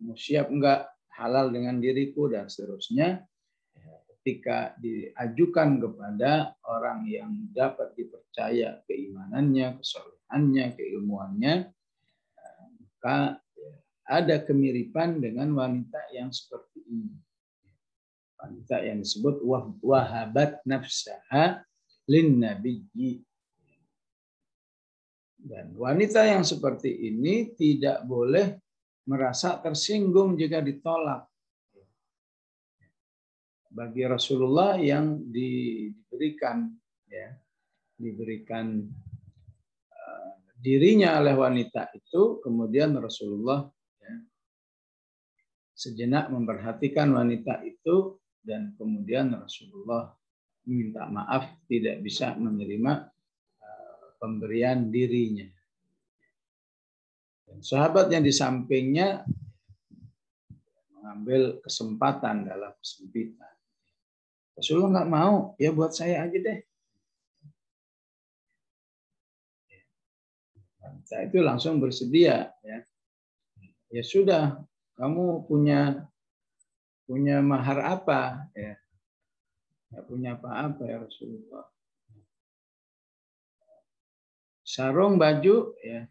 A: mau siap enggak, halal dengan diriku dan seterusnya. Ketika diajukan kepada orang yang dapat dipercaya keimanannya, kesolehannya, keilmuannya, maka ada kemiripan dengan wanita yang seperti ini. Wanita yang disebut wahabat nafsaha lin nabiyyi. Dan wanita yang seperti ini tidak boleh merasa tersinggung jika ditolak. Bagi Rasulullah yang diberikan dirinya oleh wanita itu, kemudian Rasulullah ya, sejenak memperhatikan wanita itu dan kemudian Rasulullah minta maaf tidak bisa menerima pemberian dirinya. Dan sahabat yang di sampingnya mengambil kesempatan dalam kesempitan. Rasulullah nggak mau, ya buat saya aja deh. Saya itu langsung bersedia, ya. Ya sudah, kamu punya mahar apa, ya? Nggak punya apa-apa ya Rasulullah. Sarung, baju, ya.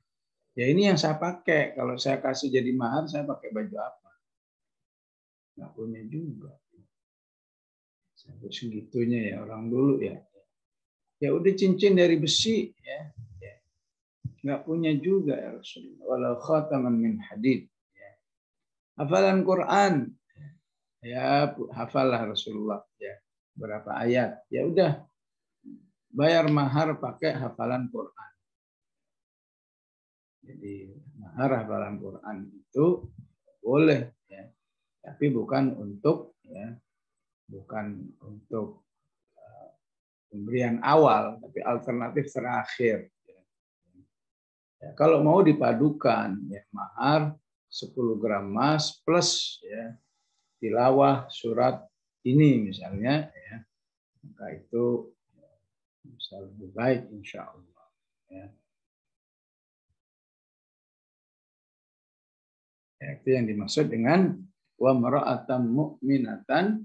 A: Ya ini yang saya pakai. Kalau saya kasih jadi mahar, saya pakai baju apa? Nggak punya juga. Sampai segitunya ya orang dulu ya. Ya udah cincin dari besi ya. Nggak punya juga ya Rasulullah. Walau khataman min hadid. Ya. Hafalan Quran. Ya hafallah Rasulullah. Ya. Berapa ayat. Ya udah. Bayar mahar pakai hafalan Quran. Jadi mahar hafalan Quran itu boleh. Ya. Tapi bukan untuk pemberian awal, tapi alternatif terakhir. Ya, kalau mau dipadukan, ya, mahar 10 gram emas plus ya, tilawah surat ini misalnya, ya, maka itu bisa lebih baik insya Allah. Ya. Ya, itu yang dimaksud dengan wa mar'atan mu'minatan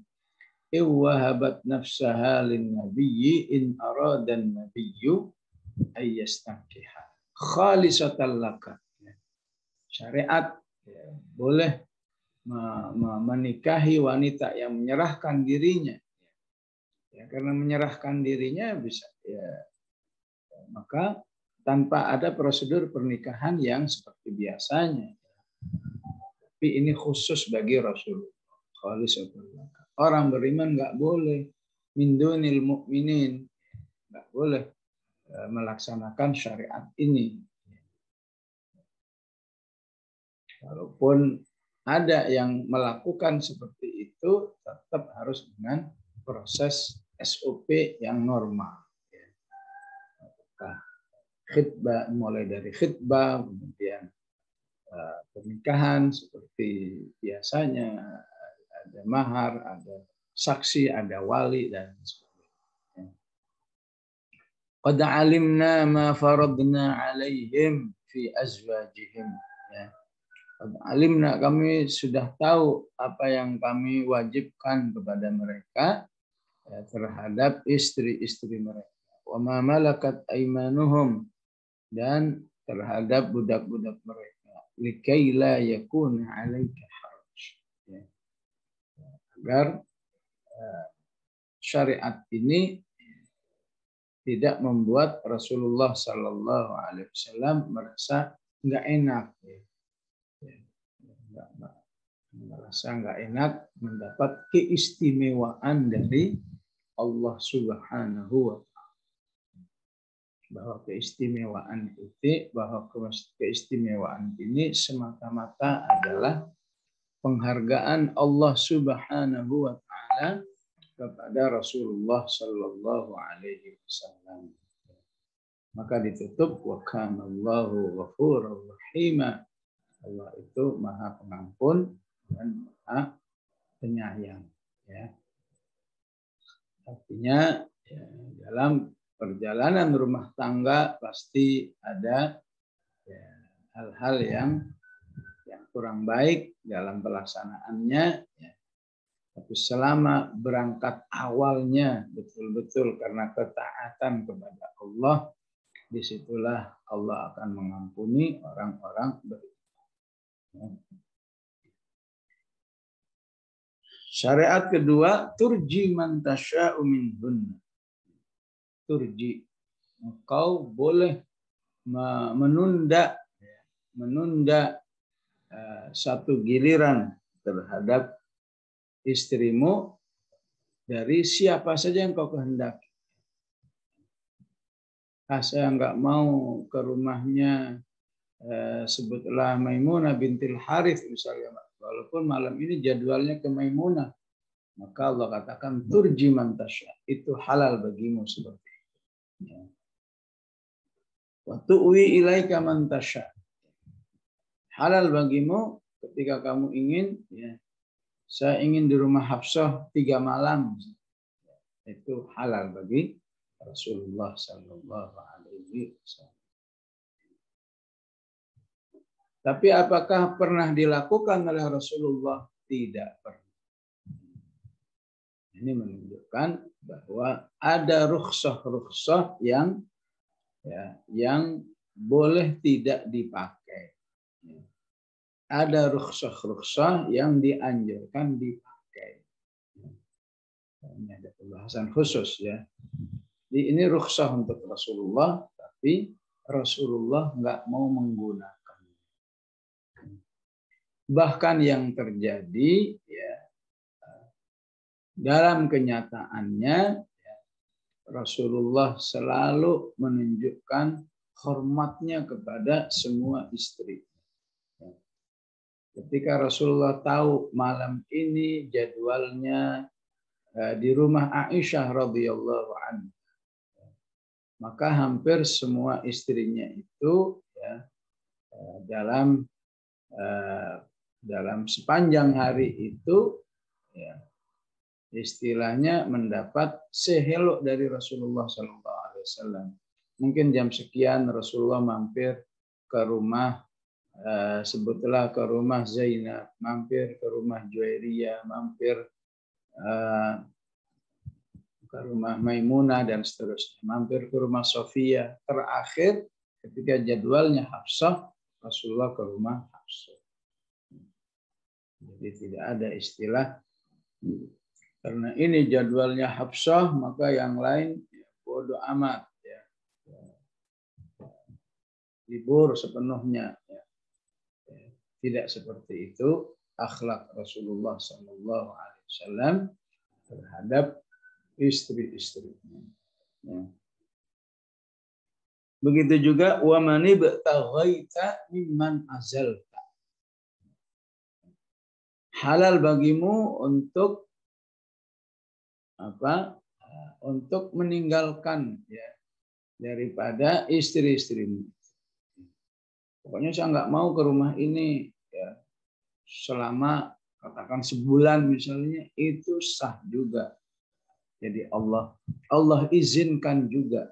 A: iwahabat nafsaha lin nabiyyi in aradan nabiyyu ayyastankiha khalisatan laka. Syariat ya, boleh menikahi wanita yang menyerahkan dirinya. Ya, karena menyerahkan dirinya bisa ya, maka tanpa ada prosedur pernikahan yang seperti biasanya. Tapi ini khusus bagi Rasulullah. Khalisatan laka. Orang beriman nggak boleh min dunil mu'minin, nggak boleh melaksanakan syariat ini. Walaupun ada yang melakukan seperti itu, tetap harus dengan proses SOP yang normal. Khitbah, mulai dari khitbah, kemudian pernikahan seperti biasanya, ada mahar, ada saksi, ada wali, dan sebagainya. Qad alimna ma faradna alaihim fi azwajihim. Ya. Qad alimna, kami sudah tahu apa yang kami wajibkan kepada mereka ya, terhadap istri-istri mereka. Wa ma malakat aimanuhum, dan terhadap budak-budak mereka. Likai la yakun 'alaika haraj. Ya. Agar syariat ini tidak membuat Rasulullah Sallallahu Alaihi Wasallam merasa nggak enak, merasa nggak enak mendapat keistimewaan dari Allah Subhanahu wa Ta'ala. Bahwa keistimewaan ini semata-mata adalah penghargaan Allah Subhanahu wa Ta'ala kepada Rasulullah Sallallahu Alaihi Wasallam. Maka ditutup wa kana Allahu ghafurur rahima. Allah itu Maha Pengampun dan Maha Penyayang. Ya. Artinya ya, dalam perjalanan rumah tangga pasti ada ya, hal-hal yang kurang baik dalam pelaksanaannya. Ya. Tapi selama berangkat awalnya betul-betul karena ketaatan kepada Allah, disitulah Allah akan mengampuni orang-orang beriman. Syariat kedua, turji man tasya'u minhunna. Turji, engkau boleh menunda satu giliran terhadap istrimu dari siapa saja yang kau kehendaki. Saya nggak mau ke rumahnya sebutlah Maimunah bintil Harith misalnya, walaupun malam ini jadwalnya ke Maimunah, maka Allah katakan turji man tasya, itu halal bagimu seperti itu. Wa tu'wi ilaika man tasya, halal bagimu ketika kamu ingin, ya, saya ingin di rumah Hafsah 3 malam, itu halal bagi Rasulullah Sallallahu Alaihi Wasallam. Tapi apakah pernah dilakukan oleh Rasulullah? Tidak pernah. Ini menunjukkan bahwa ada rukhsah yang boleh tidak dipakai. Ada rukhsah yang dianjurkan dipakai. Ini ada pembahasan khusus ya. Jadi ini rukhsah untuk Rasulullah, tapi Rasulullah nggak mau menggunakan. Bahkan yang terjadi ya, dalam kenyataannya ya, Rasulullah selalu menunjukkan hormatnya kepada semua istri. Ketika Rasulullah tahu malam ini jadwalnya di rumah Aisyah radhiyallahu anha, maka hampir semua istrinya itu ya, dalam sepanjang hari itu ya, istilahnya mendapat sehelo dari Rasulullah SAW. Mungkin jam sekian Rasulullah mampir ke rumah, sebutlah ke rumah Zainab, mampir ke rumah Juwairiyah, mampir ke rumah Maimunah dan seterusnya, mampir ke rumah Sofia. Terakhir ketika jadwalnya Hafsah, Rasulullah ke rumah Hafsah. Jadi tidak ada istilah karena ini jadwalnya Hafsah maka yang lain ya, bodoh amat ya. Libur sepenuhnya ya. Tidak seperti itu akhlak Rasulullah SAW terhadap istri-istrinya. Ya. Begitu juga wa man ibtaghaita mimman azalta. Halal bagimu untuk apa? Untuk meninggalkan ya daripada istri-istrimu. Pokoknya saya nggak mau ke rumah ini ya selama katakan sebulan misalnya, itu sah juga. Jadi Allah izinkan juga.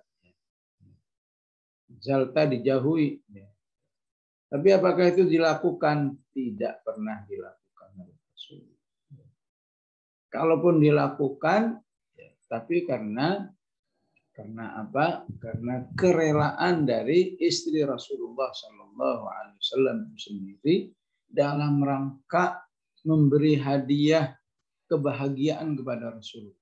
A: Zalta dijauhi. Ya. Tapi apakah itu dilakukan? Tidak pernah dilakukan oleh Rasulullah. Kalaupun dilakukan, ya, tapi karena apa? Karena kerelaan dari istri Rasulullah SAW sendiri dalam rangka memberi hadiah kebahagiaan kepada Rasulullah.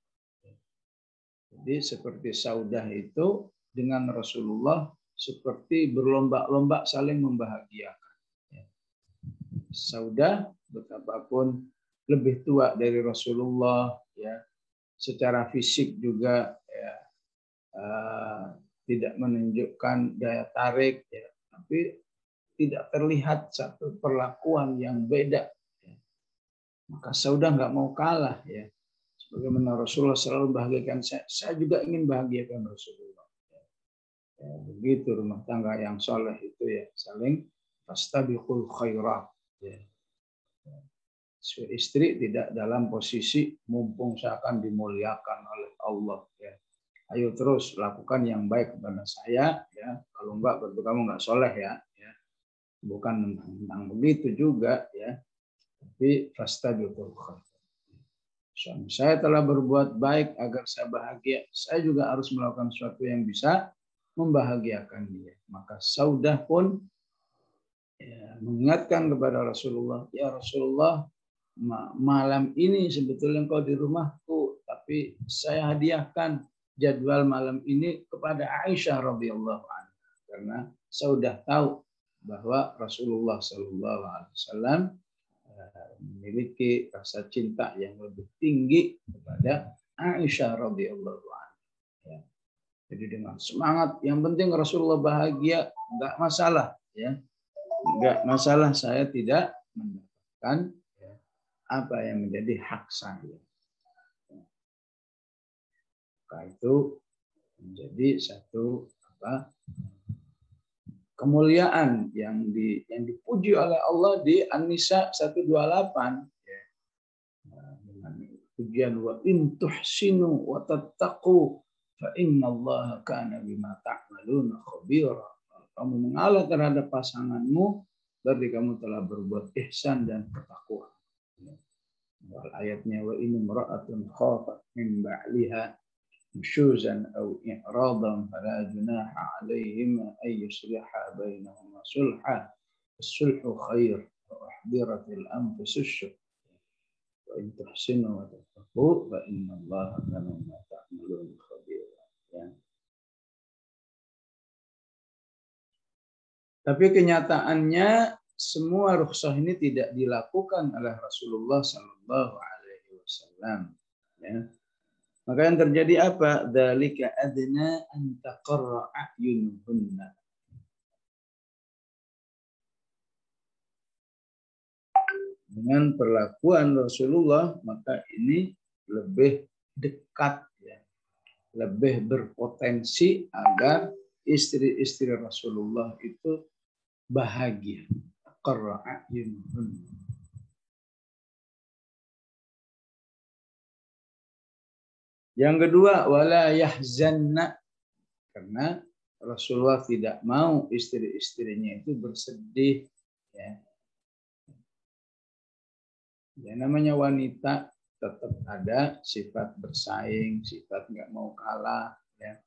A: Jadi seperti Saudah itu dengan Rasulullah seperti berlomba-lomba saling membahagiakan. Saudah betapapun lebih tua dari Rasulullah, ya, secara fisik juga ya, tidak menunjukkan daya tarik, ya, tapi tidak terlihat satu perlakuan yang beda. Ya. Maka Saudah nggak mau kalah, ya. Bagaimana Rasulullah selalu bahagiakan saya juga ingin bahagiakan Rasulullah. Ya, begitu rumah tangga yang soleh itu ya, saling fastabiqul khairat. Ya. Istri tidak dalam posisi mumpung seakan dimuliakan oleh Allah. Ya. Ayo terus lakukan yang baik kepada saya. Ya. Kalau enggak berarti kamu enggak soleh ya. Ya. Bukan tentang begitu juga ya. Tapi fastabiqul khairat. Suami saya telah berbuat baik agar saya bahagia. Saya juga harus melakukan sesuatu yang bisa membahagiakan dia. Maka Saudah pun ya, mengingatkan kepada Rasulullah, ya Rasulullah, malam ini sebetulnya engkau di rumahku, tapi saya hadiahkan jadwal malam ini kepada Aisyah radhiyallahu anha, karena Saudah tahu bahwa Rasulullah sallallahu alaihi wasallam memiliki rasa cinta yang lebih tinggi kepada Aisyah radhiyallahu anha. Ya. Jadi dengan semangat, yang penting Rasulullah bahagia, enggak masalah, ya. Enggak masalah saya tidak mendapatkan ya, apa yang menjadi hak saya. Maka itu menjadi satu kemuliaan yang dipuji oleh Allah di An-Nisa 128 ya. Dengan pujian wa in tuhsinu wa tattaqu fa innallaha kana bima ta'maluna khabira. Kamu mengalah terhadap pasanganmu berarti kamu telah berbuat ihsan dan ketakwaan. Ayatnya wa in imra'atun khafat min ba'liha nusyuzan aw i'radan fala junaha 'alaihima ay yusliha bainahuma sulha as-sulhu khair wa uhdiratil anfusus syuh wa in tuhsinu wa tattaqu fa innallaha kana bima ta'maluna khabira. Ya. Tapi kenyataannya semua rukhsah ini tidak dilakukan oleh Rasulullah Sallallahu Alaihi Wasallam. Ya. Maka yang terjadi apa? Dzalika adna an taqarra a'yunuhunna. Dengan perlakuan Rasulullah, maka ini lebih dekat, ya, lebih berpotensi agar istri-istri Rasulullah itu bahagia. Taqarra a'yunuhunna. Yang kedua, wala yahzanna, karena Rasulullah tidak mau istri-istrinya itu bersedih. Ya. Ya, namanya wanita tetap ada sifat bersaing, sifat nggak mau kalah. Ya.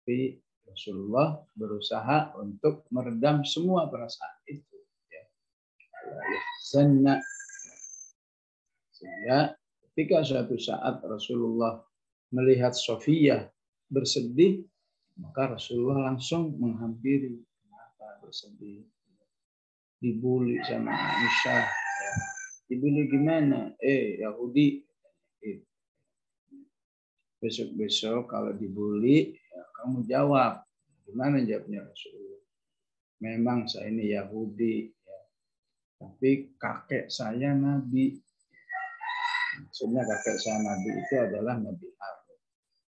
A: Tapi Rasulullah berusaha untuk meredam semua perasaan itu. Ya. Wala yahzanna. Sehingga ketika suatu saat Rasulullah melihat Sofiyah bersedih, maka Rasulullah langsung menghampiri. Kenapa bersedih? Dibully sama Aisyah. Ya. Dibully gimana? Yahudi. Besok-besok kalau dibully, ya, kamu jawab. Gimana jawabnya Rasulullah? Memang saya ini Yahudi, ya, tapi kakek saya Nabi. Maksudnya kakek saya Nabi itu adalah Nabi Harun.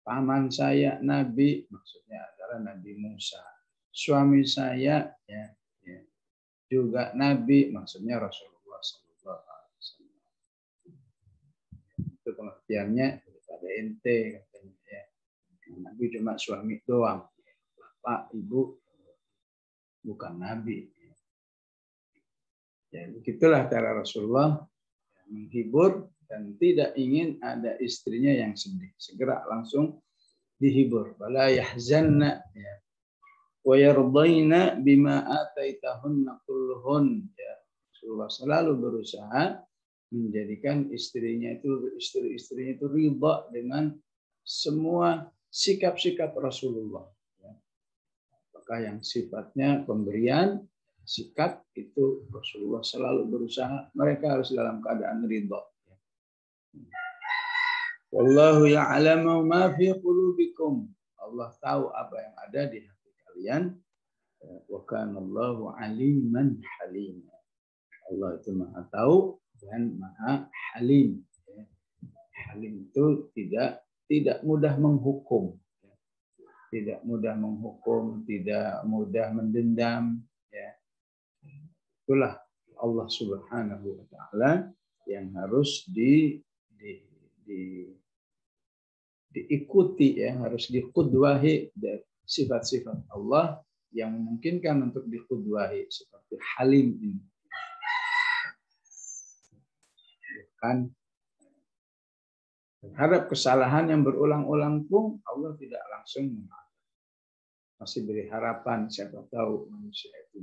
A: Paman saya Nabi, maksudnya adalah Nabi Musa. Suami saya ya, juga Nabi, maksudnya Rasulullah SAW. Itu pengertiannya daripada ente katanya ya. Nabi cuma suami doang. Bapak, ibu bukan Nabi. Ya, begitulah cara Rasulullah menghibur dan tidak ingin ada istrinya yang sedih. Segera langsung dihibur. Wala yahzanna ya. Wa yardaina bima ataitahunna kulluhun. Ya. Rasulullah selalu berusaha menjadikan istri-istrinya itu ridha dengan semua sikap-sikap Rasulullah. Apakah yang sifatnya pemberian, sikap itu Rasulullah selalu berusaha, mereka harus dalam keadaan ridha. Wallahu ya'lamu ma fi qulubikum. Allah tahu apa yang ada di hati kalian. Wa kana Allahu aliman halim. Allah itu Maha tahu dan Maha halim. Halim itu tidak mudah menghukum. Tidak mudah menghukum, tidak mudah mendendam, ya. Itulah Allah Subhanahu wa taala yang harus diikuti, ya, harus diqudwahi dari sifat-sifat Allah yang memungkinkan untuk diqudwahi seperti halim ini. Bukan terhadap kesalahan yang berulang-ulang pun Allah tidak langsung memaafkan. Masih beri harapan, siapa tahu manusia itu